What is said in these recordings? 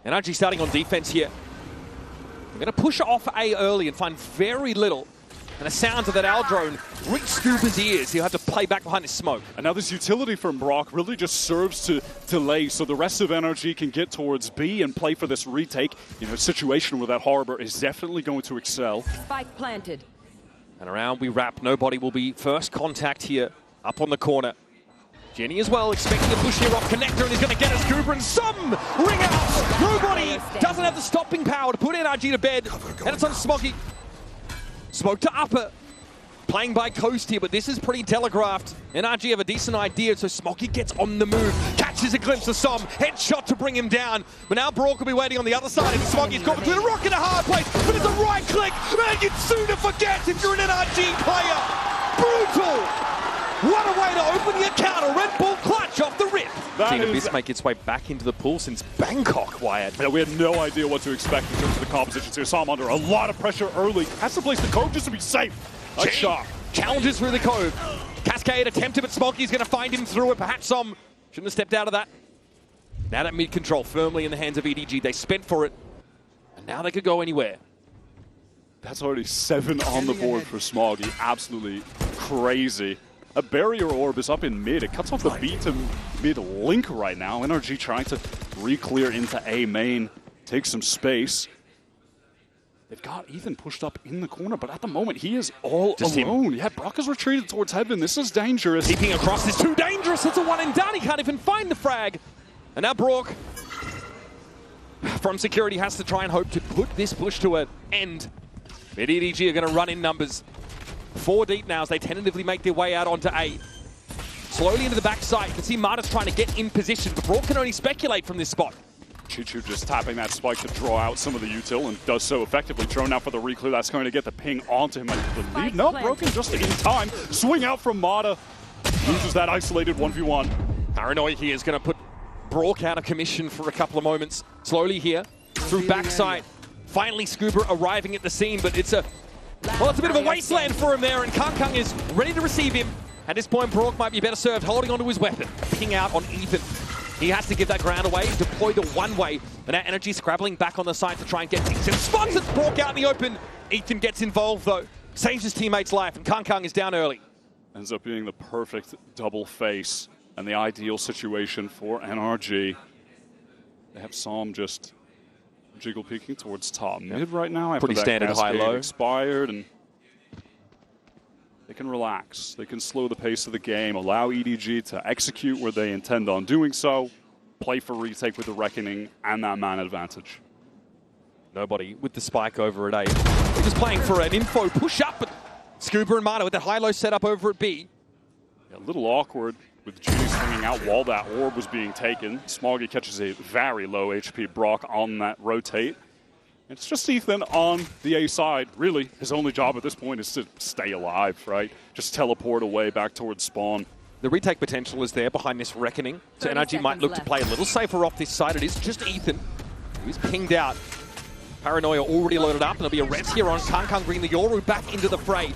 NRG starting on defense here. We're going to push off A early and find very little. And the sounds of that Al drone reach Skuba's ears. He'll have to play back behind his smoke. And now this utility from brawk really just serves to delay so the rest of NRG can get towards B and play for this retake. You know, a situation where that Harbor is definitely going to excel. Spike planted. And around we wrap. Nobody will be first contact here. Up on the corner. Jenny as well, expecting a push here off connector, and he's going to get a Skuba and some ring out. Nobody doesn't have the stopping power to put NRG to bed. And it's on Smoggy. Smoke to upper. Playing by coast here, but this is pretty telegraphed. NRG have a decent idea, so Smoggy gets on the move. Catches a glimpse of Som. Headshot to bring him down. But now brawk will be waiting on the other side, and Smoggy's got between a rock and a hard place. But it's a right click. Man, you'd sooner forget if you're an NRG player. Brutal. What a way to open the account. A Red Bull clutch off the rip. Seen Abyss make its way back into the pool since Bangkok, Wyatt. Yeah, we had no idea what to expect in terms of the compositions here. Som under a lot of pressure early. Has to place the cove just to be safe. A shot. Challenges through the cove. Cascade attempted, but Smoggy's going to find him through it. Perhaps Som shouldn't have stepped out of that. Now that mid control firmly in the hands of EDG. They spent for it, and now they could go anywhere. That's already 7 on the board for Smoggy. Absolutely crazy. A barrier orb is up in mid. It cuts off the B to mid link right now. NRG trying to re-clear into A main, take some space. They've got Ethan pushed up in the corner, but at the moment he is all alone. Yeah, brawk has retreated towards heaven. This is dangerous. Keeping across is too dangerous. It's a one and done. He can't even find the frag. And now brawk from security has to try and hope to put this push to an end. Mid EDG are going to run in numbers. 4 deep now as they tentatively make their way out onto A. Slowly into the backside. You can see Mada's trying to get in position, but brawk can only speculate from this spot. CHICHOO just tapping that spike to draw out some of the util and does so effectively. Drone out for the re-clear. That's going to get the ping onto him, I believe. No, broken just in time. Swing out from Mada. Loses that isolated 1v1. Paranoia here is going to put brawk out of commission for a couple of moments. Slowly here, through backside. Finally Skuba arriving at the scene, but it's a bit of a wasteland for him there, and CHICHOO is ready to receive him. At this point, brawk might be better served holding onto his weapon. Ping out on Ethan. He has to give that ground away, deploy the one-way. But now NRG scrabbling back on the side to try and get things. And spots it, brawk out in the open. Ethan gets involved though. Saves his teammate's life, and CHICHOO is down early. Ends up being the perfect double face and the ideal situation for NRG. They have Som just jiggle peeking towards top mid right now. After pretty that standard high-low. Expired, and they can relax. They can slow the pace of the game, allow EDG to execute where they intend on doing so, play for retake with the Reckoning and that man advantage. Nobody with the spike over at A. They're just playing for an info push-up, but Skuba and Mada with that high-low setup over at B. A little awkward with Judy swinging out while that orb was being taken. Smoggy catches a very low HP brawk on that rotate. It's just Ethan on the A side. Really, his only job at this point is to stay alive, right? Just teleport away back towards spawn. The retake potential is there behind this Reckoning. So NRG might look to play a little safer off this side. It is just Ethan who's pinged out. Paranoia already loaded up, and there'll be a res here on CHICHOO, bringing the Yoru back into the fray.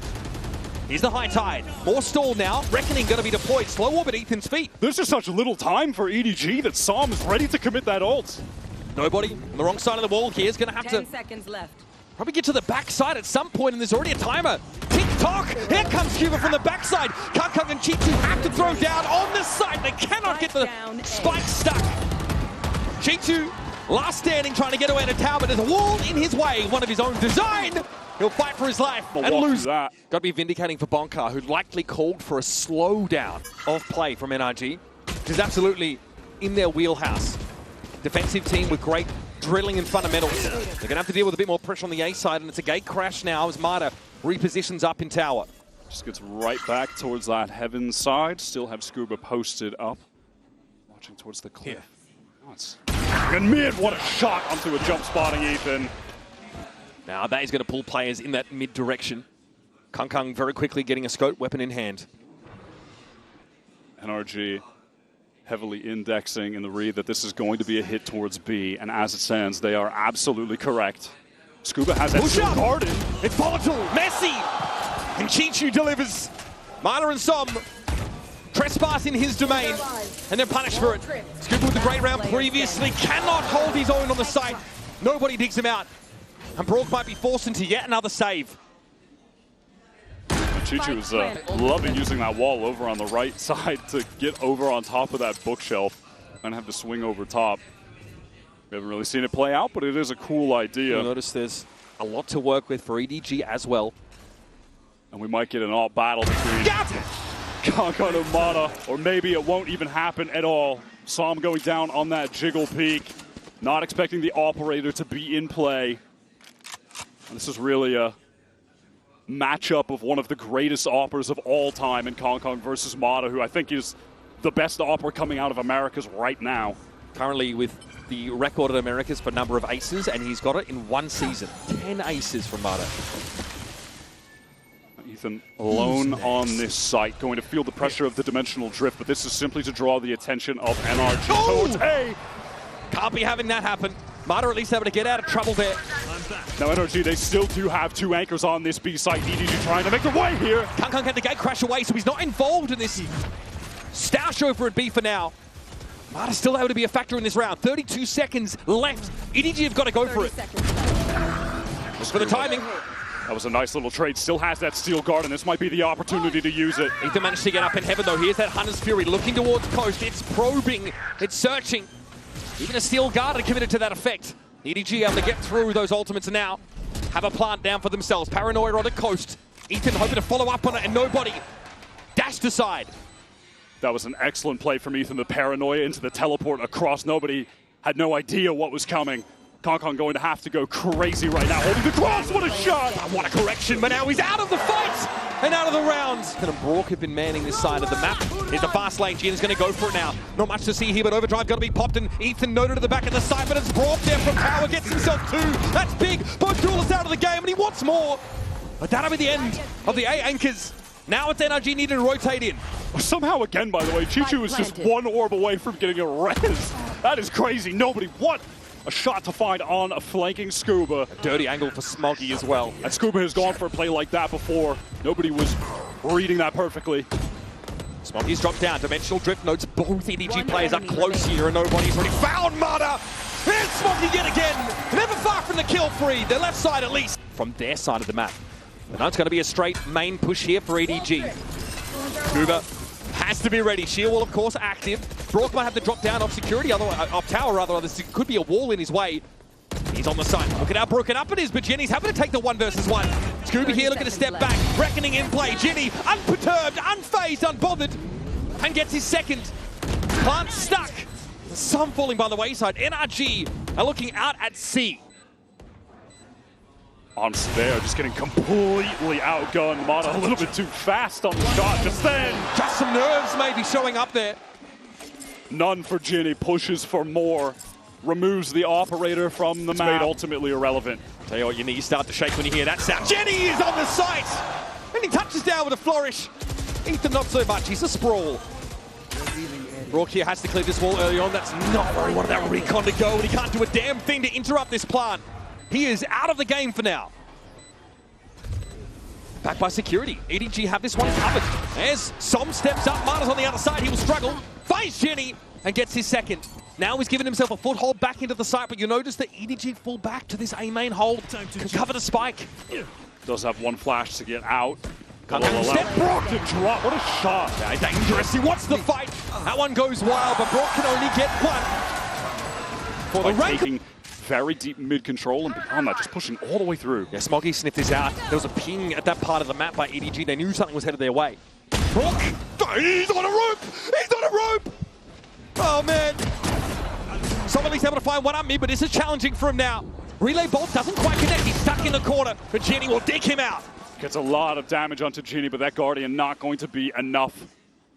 Here's the high tide. More stall now. Reckoning going to be deployed. Slow orb at Ethan's feet. There's just such little time for EDG that Som is ready to commit that ult. Nobody on the wrong side of the wall here is going to have 10 seconds left. Probably get to the backside at some point, and there's already a timer. Tick-tock! Here comes Skuba from the backside. CHICHOO and CHICHOO have to throw down on the side. They cannot get the spike stuck. CHICHOO, last standing, trying to get away to tower, but there's a wall in his way, one of his own design. He'll fight for his life and lose that. Got to be vindicating for bonkkar, who likely called for a slowdown of play from NRG, which is absolutely in their wheelhouse. Defensive team with great drilling and fundamentals. They're going to have to deal with a bit more pressure on the A side, and it's a gate crash now as Mada repositions up in tower. Just gets right back towards that heaven side. Still have Skuba posted up. Watching towards the cliff. And mid, what a shot onto a jump spotting Ethan. Now that is going to pull players in that mid direction. CHICHOO very quickly getting a scope weapon in hand. NRG heavily indexing in the read that this is going to be a hit towards B, and as it stands, they are absolutely correct. Skuba has that garden. It's volatile, messy, and CHICHOO delivers. Mada and Som Trespass in his domain, and then punished for it. Skuba with the great round previously, cannot hold his own on the site. Nobody digs him out. And brawk might be forced into yet another save. CHICHOO is loving using that wall over on the right side to get over on top of that bookshelf and have to swing over top. We haven't really seen it play out, but it is a cool idea. You'll notice there's a lot to work with for EDG as well. And we might get an alt battle between CHICHOO and mada, or maybe it won't even happen at all. Saw him going down on that jiggle peak. Not expecting the operator to be in play. And this is really a matchup of one of the greatest oppers of all time in CHICHOO versus mada, who I think is the best opper coming out of Americas right now. Currently with the record in Americas for number of aces, and he's got it in one season. 10 aces from mada. Ethan alone on this site, going to feel the pressure of the dimensional drift, but this is simply to draw the attention of NRG towards A. Can't be having that happen. mada at least able to get out of trouble there. Now NRG, they still do have two anchors on this B site. EDG trying to make the way here. CHICHOO had the gate crash away, so he's not involved in this star show for at B for now. mada's still able to be a factor in this round. 32 seconds left. EDG have got to go for it. Just for the timing. That was a nice little trade. Still has that steel guard, and this might be the opportunity to use it. Ethan managed to get up in heaven, though. Here's that Hunter's Fury looking towards coast. It's probing. It's searching. Even a steel guard are committed to that effect. EDG able to get through those ultimates now. Have a plant down for themselves. Paranoia on the coast. Ethan hoping to follow up on it, and nobody dashed aside. That was an excellent play from Ethan. The paranoia into the teleport across. Nobody had no idea what was coming. CHICHOO going to have to go crazy right now. Holding the cross, what a shot! What a correction, but now he's out of the fight and out of the rounds. And brawk have been manning this side of the map. Here's the fast lane. Jin is going to go for it now. Not much to see here, but overdrive got to be popped, and Ethan noted at the back of the side, but it's brawk there from tower, gets himself two. That's big. Both duelists out of the game, and he wants more. But that'll be the end of the A anchors. Now it's NRG needing to rotate in. Somehow again, by the way, CHICHOO is just one orb away from getting a res. That is crazy. Nobody, what? A shot to find on a flanking Skuba. A dirty angle for Smoggy as well. And Skuba has gone for a play like that before. Nobody was reading that perfectly. Smoggy's dropped down. Dimensional drift notes both EDG players up close here, and nobody's already found mada. Here's Smoggy yet again. Never far from the kill free. The left side at least. From their side of the map. But now it's going to be a straight main push here for EDG. Skuba has to be ready. Shield wall, of course, active. brawk might have to drop down off security, off tower rather. This could be a wall in his way. He's on the side. Look at how broken up it is, but Jenny's happy to take the 1 versus 1. Skuba here looking to step back. Reckoning in play. Jenny, unperturbed, unfazed, unbothered, and gets his second. Plant stuck. Some falling by the wayside. NRG are looking out at C. On Spare, just getting completely outgunned. mada a little bit too fast on the shot just then. Just some nerves maybe showing up there. None for Jenny, pushes for more. Removes the operator from the map. Made ultimately irrelevant. Tell you what, your knees start to shake when you hear that sound. Jenny is on the site! And he touches down with a flourish. Ethan not so much, he's a sprawl. brawk here has to clear this wall early on. That's not where he wanted that recon to go, and he can't do a damn thing to interrupt this plant. He is out of the game for now. Back by security. EDG have this one covered. As Som steps up, mada's on the other side. He will struggle. Finds Jenny and gets his second. Now he's given himself a foothold back into the site, but you notice that EDG fall back to this A main hold. Can cover the spike. Does have one flash to get out. Step brawk to drop. What a shot. Yeah, dangerous. He wants the fight. That one goes wild, but brawk can only get one. For the rank. Taking very deep mid control, and beyond that, just pushing all the way through. Yeah, Smoggy sniffed this out. There was a ping at that part of the map by EDG. They knew something was headed their way. brawk, he's on a rope! He's on a rope! Oh, man. Somebody's able to find one up mid, but this is challenging for him now. Relay bolt doesn't quite connect. He's stuck in the corner, but Jenny will dig him out. Gets a lot of damage onto Jenny, but that Guardian not going to be enough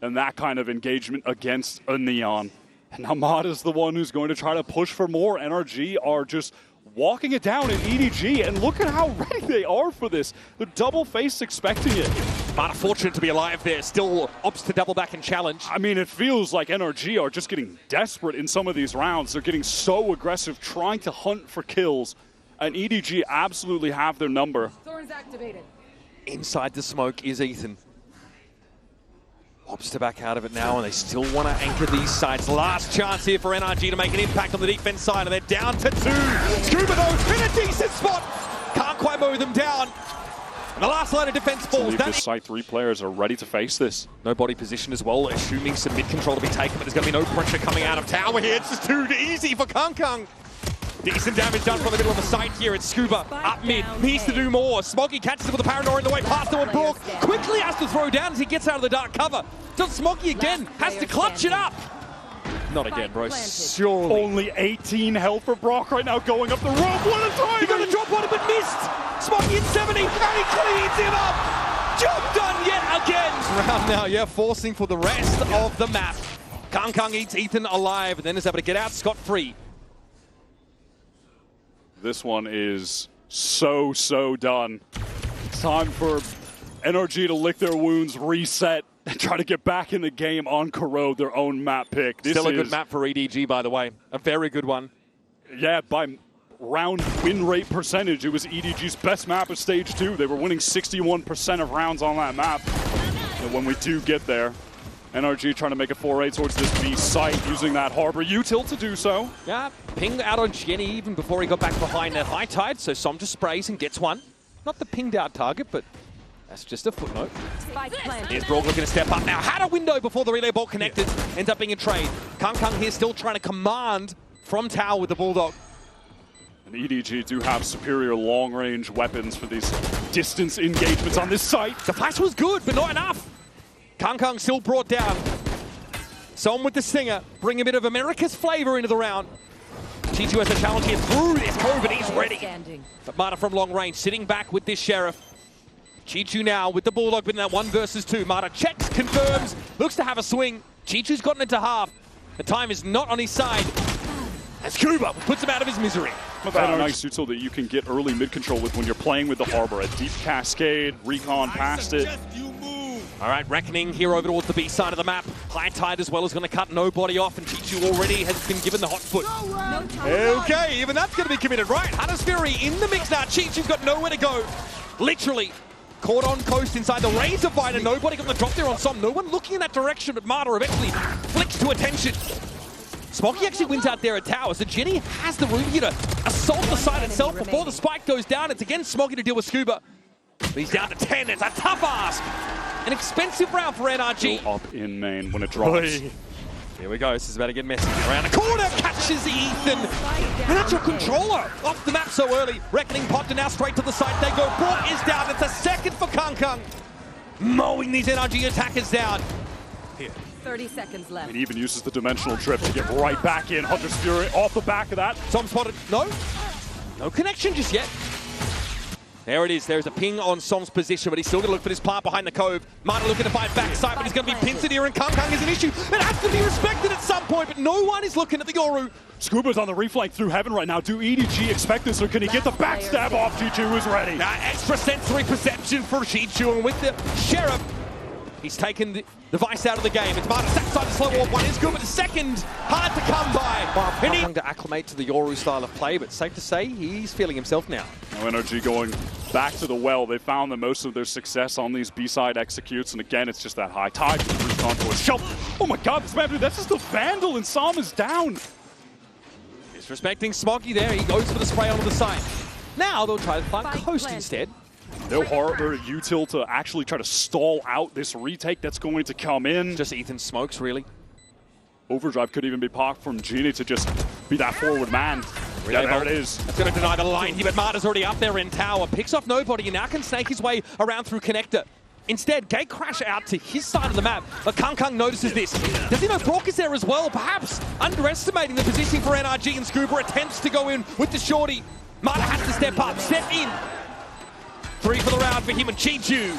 in that kind of engagement against a Neon. And now mada's the one who's going to try to push for more. NRG are just walking it down in EDG, and look at how ready they are for this. They're double-faced expecting it. mada fortunate to be alive there. Still opts to double back and challenge. I mean, it feels like NRG are just getting desperate in some of these rounds. They're getting so aggressive, trying to hunt for kills. And EDG absolutely have their number. Thorns activated. Inside the smoke is Ethan. Opts to back out of it now, and they still want to anchor these sides. Last chance here for NRG to make an impact on the defense side, and they're down to 2. Skuba though in a decent spot. Can't quite mow them down. And the last line of defense falls. This side 3 players are ready to face this. No body position as well, assuming some mid control to be taken, but there's going to be no pressure coming out of tower here. It's just too easy for KongKong. Decent damage done from the middle of the site here. It's Skuba up mid, needs to do more. Smoggy catches him with the Paranoia in the way, past him with brawk. Quickly has to throw down as he gets out of the dark cover. Does Smoggy again, has to clutch it up. Not again, bro. Surely. Only 18 health for brawk right now, going up the rope. What a try! He got a drop on him, but missed. Smoggy at 70, and he cleans him up. Job done yet again. Round now, yeah, forcing for the rest of the map. KongKong eats Ethan alive, and then is able to get out scot-free. This one is so done. It's time for NRG to lick their wounds, reset, and try to get back in the game on Corrode, their own map pick. Still a good map for EDG, by the way. A very good one. Yeah, by round win rate percentage, it was EDG's best map of Stage 2. They were winning 61% of rounds on that map. And when we do get there, NRG trying to make a foray towards this B site, using that Harbor util to do so. Yeah, pinged out on Jenny even before he got back behind that high tide, so Som just sprays and gets one. Not the pinged out target, but that's just a footnote. Here's brawk looking to step up now. Had a window before the relay ball connected. Ends up being a trade. KongKong here still trying to command from tower with the Bulldog. And EDG do have superior long-range weapons for these distance engagements on this site. The flash was good, but not enough. KongKong still brought down. Som with the stinger, bring a bit of America's flavor into the round. CHICHOO has a challenge here through this cove, and he's ready. But Mada from long range, sitting back with this Sheriff. CHICHOO now with the Bulldog in that 1 versus 2. Mada checks, confirms, looks to have a swing. CHICHOO's gotten into half. The time is not on his side. And Skuba puts him out of his misery. That nice util that you can get early mid-control with when you're playing with the Harbor. A deep cascade, recon past it. All right, Reckoning here over towards the B side of the map. High tide as well is going to cut nobody off, and CHICHOO already has been given the hot foot. Okay, even that's going to be committed. Right, Hunter's Fury in the mix now. CHICHOO's got nowhere to go. Literally caught on coast inside the Razor Biter. Nobody got the drop there on Som. No one looking in that direction, but Mada eventually flicks to attention. Smoggy actually wins out there at tower, so Jenny has the room here to assault the site itself before the spike goes down. It's again Smoggy to deal with Skuba. But he's down to 10. It's a tough ask. An expensive round for NRG. Up in main when it drops. Here we go. This is about to get messy. Around the corner, catches Ethan. And that's your controller off the map so early. Reckoning popped, and now straight to the side they go. brawk is down. It's a second for KongKong. Mowing these NRG attackers down. Here. 30 seconds left. And even uses the dimensional trip to get right back in. Hunter's Fury off the back of that. Som spotted. No connection just yet. There it is. There's a ping on Som's position, but he's still going to look for this plant behind the cove. Mada looking to find backside, but he's going to be pincered here, and KongKong is an issue. It has to be respected at some point, but no one is looking at the Yoru. Skuba's on the reflank through heaven right now. Do EDG expect this, or can he get the backstab off? CHICHOO is ready. Now, extra sensory perception for CHICHOO, and with the Sheriff, he's taken the vice out of the game. It's Mada side to slow off. One is good, but the second, hard to come by. KongKong to acclimate to the Yoru style of play, but safe to say, he's feeling himself now. Now NRG going back to the well. They found that most of their success on these B-side executes, and again, it's just that high tide. Recon to a shelf. Oh my god, this man, dude, that's just a Vandal, and Som is down. Disrespecting Smoggy there. He goes for the spray onto the side. Now they'll try to find Coast instead. No Harbor util to actually try to stall out this retake that's going to come in. Just Ethan smokes, really. Overdrive could even be popped from Genie to just be that forward man. Yeah, there it is. That's going to deny the line here, but Mada's already up there in tower. Picks off nobody and now can snake his way around through connector. Instead, Gate crash out to his side of the map, but KongKong notices this. Does he know brawk is there as well? Perhaps underestimating the positioning for NRG, and Skuba attempts to go in with the shorty. Mada has to step up, step in. 3 for the round for him and CHICHOO.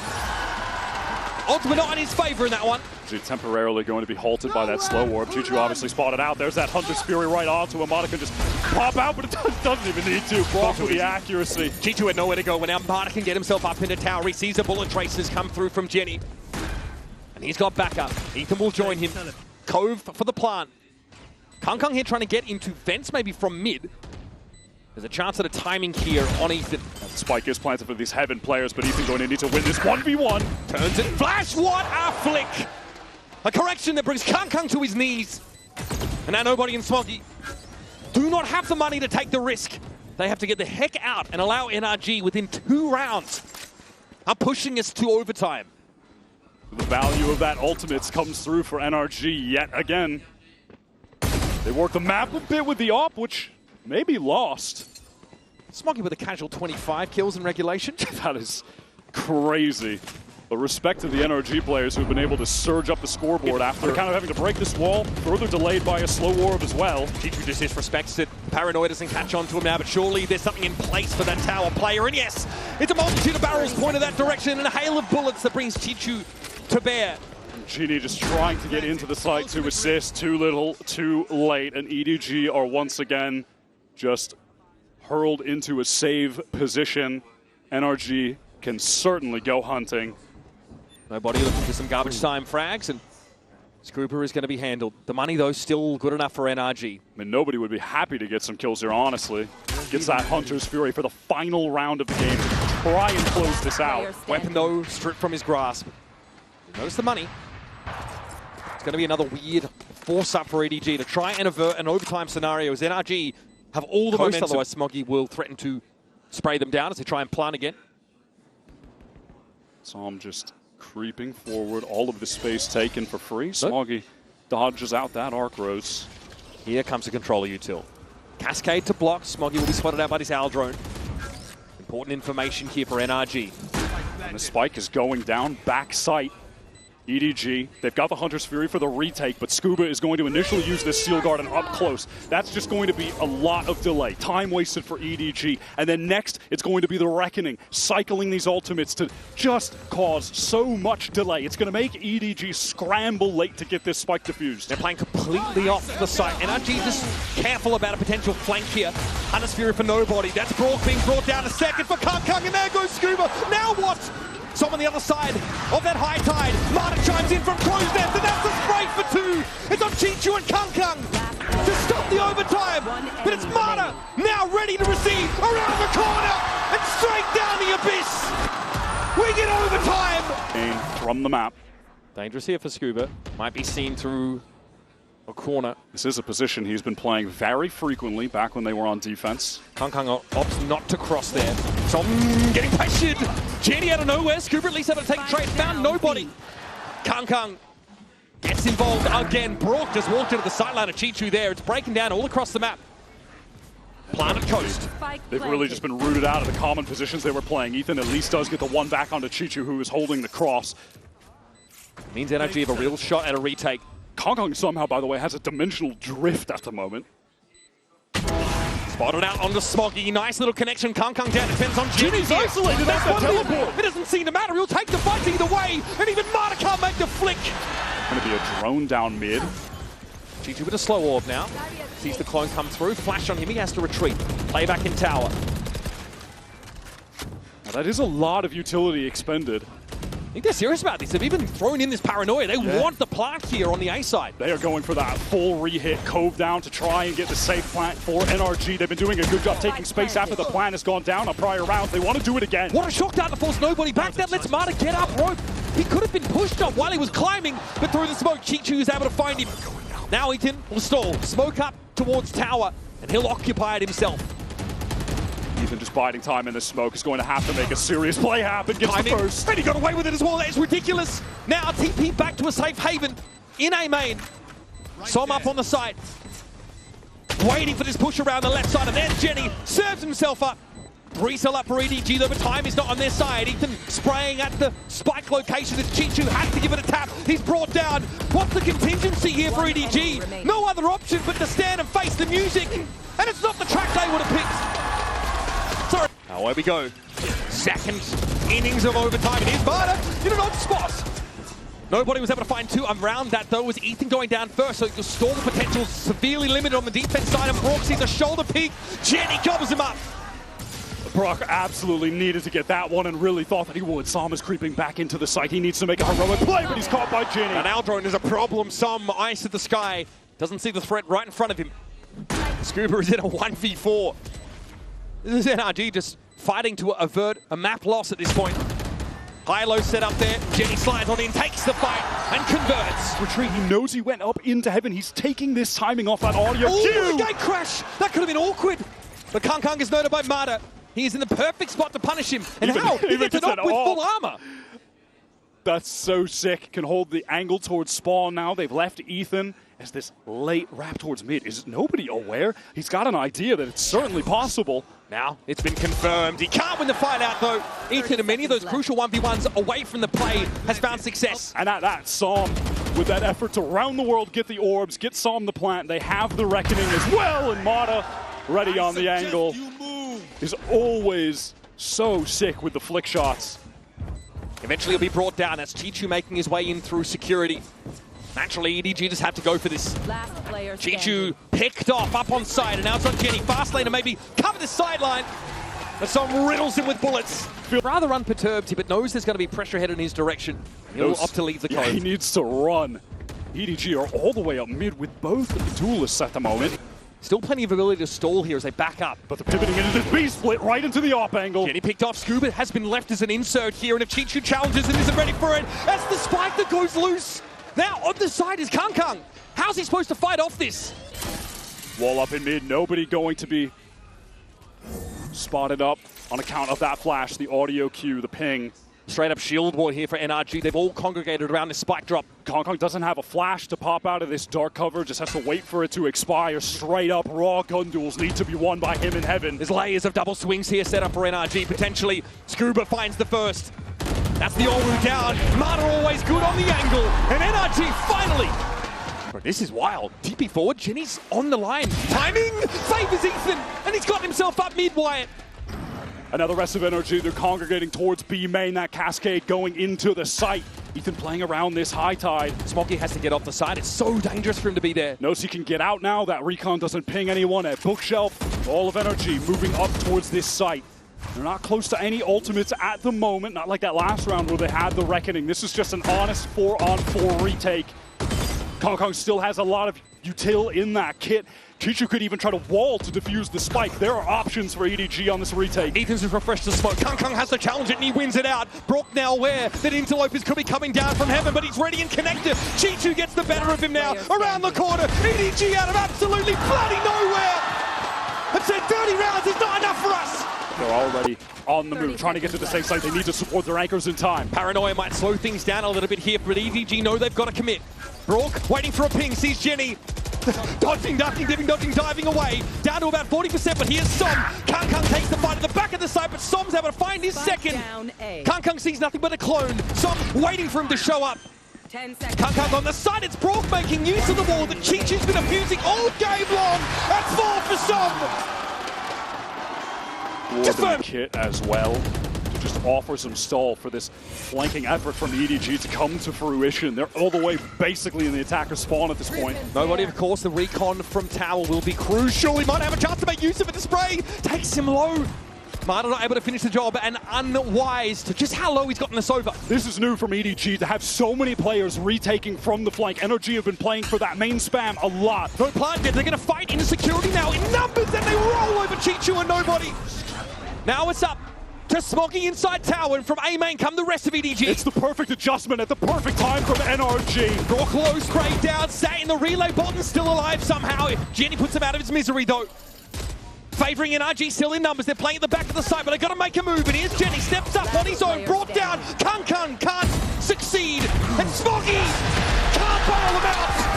Ultimate not in his favor in that one. Temporarily going to be halted by that slow warp. CHICHOO obviously spotted out. There's that Hunter's Fury right onto him. Mada can just pop out, but it doesn't even need to. brawk with the accuracy. CHICHOO had nowhere to go, and now Mada can get himself up into tower. He sees the bullet traces come through from Jenny. And he's got backup. Ethan will join him. Cove for the plant. KongKong here trying to get into vents maybe from mid. There's a chance at a timing here on Ethan. Spike is planted for these Heaven players, but Ethan going to need to win this 1v1. Turns it, flash, what a flick! A correction that brings CHICHOO to his knees. And now nobody in Smoggy do not have the money to take the risk. They have to get the heck out and allow NRG within 2 rounds. Are pushing us to overtime. The value of that ultimates comes through for NRG yet again. They work the map a bit with the op, which may be lost. Smoggy with a casual 25 kills in regulation. That is crazy. But respect to the NRG players who have been able to surge up the scoreboard after kind of having to break this wall, further delayed by a slow orb as well. CHICHOO just disrespects it. Paranoia doesn't catch on to him now, but surely there's something in place for that tower player. And yes, it's a multitude of barrels pointed that direction and a hail of bullets that brings CHICHOO to bear. Genie just trying to get into the site to assist. Too little, too late. And EDG are once again just hurled into a save position. NRG can certainly go hunting. Nobody looking for some garbage time frags, and Skuba is going to be handled. The money, though, still good enough for NRG. I mean, nobody would be happy to get some kills here, honestly. Gets that Hunter's Fury for the final round of the game to try and close this out. Weapon, though, stripped from his grasp. Notice the money. It's going to be another weird force-up for EDG to try and avert an overtime scenario as NRG have all the momentum. Otherwise, Smoggy will threaten to spray them down as they try and plant again. Som just creeping forward, all of the space taken for free. Smoggy dodges out that arc rose. Here comes the controller util. Cascade to block. Smoggy will be spotted out by this owl drone. Important information here for NRG. And the spike is going down, back sight. EDG, they've got the Hunter's Fury for the retake, but Skuba is going to initially use this Seal Garden up close. That's just going to be a lot of delay. Time wasted for EDG. And then next, it's going to be the Reckoning, cycling these ultimates to just cause so much delay. It's going to make EDG scramble late to get this spike defused. They're playing completely off the site. NRG just careful about a potential flank here. Hunter's Fury for nobody. That's brawk being brought down a second for CHICHOO, and there goes Skuba. Now what? So on the other side of that high tide, Mada chimes in from close nest, and that's the spray for 2. It's on CHICHOO and CHICHOO to stop the overtime. But it's Mada now ready to receive around the corner and straight down the abyss. We get overtime. From the map. Dangerous here for Skuba. Might be seen through a corner. This is a position he's been playing very frequently back when they were on defense. CHICHOO opts not to cross there. So getting pressured. Jenny out of nowhere. Skuba at least able to take a trade. Found nobody. CHICHOO gets involved again. brawk just walked into the sideline of CHICHOO there. It's breaking down all across the map. Planted coast. They've really just been rooted out of the common positions they were playing. Ethan at least does get the one back onto CHICHOO, who is holding the cross. Means NRG have a real shot at a retake. CHICHOO somehow, by the way, has a dimensional drift at the moment. Spotted out on the Smoggy. Nice little connection. CHICHOO down. Depends on Ginny's isolated. That's the teleport. It doesn't seem to matter. He'll take the fight either way. And even Mada can't make the flick. Going to be a drone down mid. CHICHOO with a slow orb now. Sees the clone come through. Flash on him. He has to retreat. Play back in tower. Now that is a lot of utility expended. I think they're serious about this. They've even thrown in this paranoia. They want the plant here on the A side. They are going for that full re-hit Cove down to try and get the safe plant for NRG. They've been doing a good job taking space after the plant has gone down on prior rounds. They want to do it again. What a shock down to force nobody back. That lets Mada get up rope. He could have been pushed up while he was climbing, but through the smoke, CHICHOO is able to find him. Now Ethan will stall. Smoke up towards tower, and he'll occupy it himself. Ethan just biding time in the smoke is going to have to make a serious play happen. Gets the first. And he got away with it as well. That is ridiculous. Now TP back to a safe haven in A main. Som up on the side. Waiting for this push around the left side. And there's Jenny. Serves himself up. Resell up for EDG, though, but time is not on their side. Ethan spraying at the spike location as CHICHOO has to give it a tap. He's brought down. What's the contingency here for EDG? No other option but to stand and face the music. And it's not the track they would have picked. Sorry. Away we go. Second innings of overtime. And here's Mada in an odd spot. Nobody was able to find 2 around that, though, was Ethan going down first, so the stall potential severely limited on the defense side, and brawk sees a shoulder peek. Jenny gobbles him up. brawk absolutely needed to get that one and really thought that he would. Som is creeping back into the site. He needs to make a heroic play, but he's caught by Ginny. And Aldrone is a problem. Some ice at the sky. Doesn't see the threat right in front of him. Skuba is in a 1v4. This is NRG just fighting to avert a map loss at this point. High-low set up there. Jenny slides on in, takes the fight, and converts. Retreat, he knows he went up into heaven. He's taking this timing off that audio Oh, cue. gate crash! That could have been awkward. But KongKong is noted by mada. He is in the perfect spot to punish him. And how? He gets it up with full armor. That's so sick. Can hold the angle towards spawn now. They've left Ethan as this late wrap towards mid. Is nobody aware? He's got an idea that it's certainly possible. Now, it's been confirmed. He can't win the fight out, though. Ethan, in many of those crucial 1v1s away from the play, has found success. And at that, Som, with that effort to round the world, get the orbs, get Som the plant, they have the reckoning as well, and mada ready on the angle. Is always so sick with the flick shots. Eventually he'll be brought down. That's CHICHOO making his way in through security. Naturally, EDG just had to go for this. Last player CHICHOO picked off up on side, and now it's on Jenny. Fast lane to maybe cover the sideline. But Som riddles him with bullets. Rather unperturbed here, but knows there's going to be pressure headed in his direction. He'll opt to leave the code. Yeah, he needs to run. EDG are all the way up mid with both of the duelists at the moment. Still plenty of ability to stall here as they back up. But they're pivoting into this B-split right into the op angle. Jenny picked off. Skuba has been left as an insert here, and if CHICHOO challenges and isn't ready for it, that's the spike that goes loose. Now on the side is KongKong. How's he supposed to fight off this? Wall up in mid, nobody going to be spotted up on account of that flash, the audio cue, the ping. Straight up shield wall here for NRG. They've all congregated around this spike drop. KongKong doesn't have a flash to pop out of this dark cover, just has to wait for it to expire. Straight up raw gun duels need to be won by him in heaven. There's layers of double swings here set up for NRG potentially. Skuba finds the first. That's the Oru down. mada always good on the angle. And NRG finally. Bro, this is wild. TP forward. Jenny's on the line. Timing favors Ethan. And he's got himself up mid, Wyatt. Another rest of NRG, they're congregating towards B main, that cascade going into the site. Ethan playing around this high tide. Smoggy has to get off the side. It's so dangerous for him to be there. Knows he can get out now. That recon doesn't ping anyone at bookshelf. All of NRG moving up towards this site. They're not close to any ultimates at the moment, not like that last round where they had the reckoning. This is just an honest 4-on-4 retake. KongKong still has a lot of util in that kit. CHICHOO could even try to wall to defuse the spike. There are options for EDG on this retake. Ethan's just refreshed the smoke. KongKong has to challenge it and he wins it out. brawk now aware that Interlopers could be coming down from heaven, but he's ready and connected. CHICHOO gets the better of him now. Around the corner, EDG out of absolutely bloody nowhere. I've said 30 rounds is not enough for us. They're already on the move, trying to get to the safe side. They need to support their anchors in time. Paranoia might slow things down a little bit here, but EDG know they've got to commit. brawk waiting for a ping, sees Jenny. Dodging, ducking, dipping, dodging, diving away. Down to about 40%, but here's Som. KongKong takes the fight at the back of the site, but Som's able to find his second. KongKong sees nothing but a clone. Som waiting for him to show up. 10 seconds. KongKong on the side, it's brawk making use of the wall that CHICHOO's been abusing all game long. And 4 for Som. Warden kit as well to just offer some stall for this flanking effort from EDG to come to fruition. They're all the way basically in the attacker spawn at this point. Nobody, of course, the recon from Tower will be crucial. He might have a chance to make use of it. The spray takes him low. mada not able to finish the job and unwise to just how low he's gotten this over. This is new from EDG to have so many players retaking from the flank. NRG have been playing for that main spam a lot. No plant yet. They're going to fight into security now in numbers and they roll over CHICHOO and nobody. Now it's up to Smoggy inside tower, and from A main come the rest of EDG. It's the perfect adjustment at the perfect time from NRG. brawk low, sprayed down, sat in the relay, Bolton's still alive somehow. Jenny puts him out of his misery though. Favouring NRG still in numbers, they're playing at the back of the site, but they've got to make a move, and here's Jenny, steps up on his own, brought down. KongKong can't succeed, and Smoggy can't bail him out.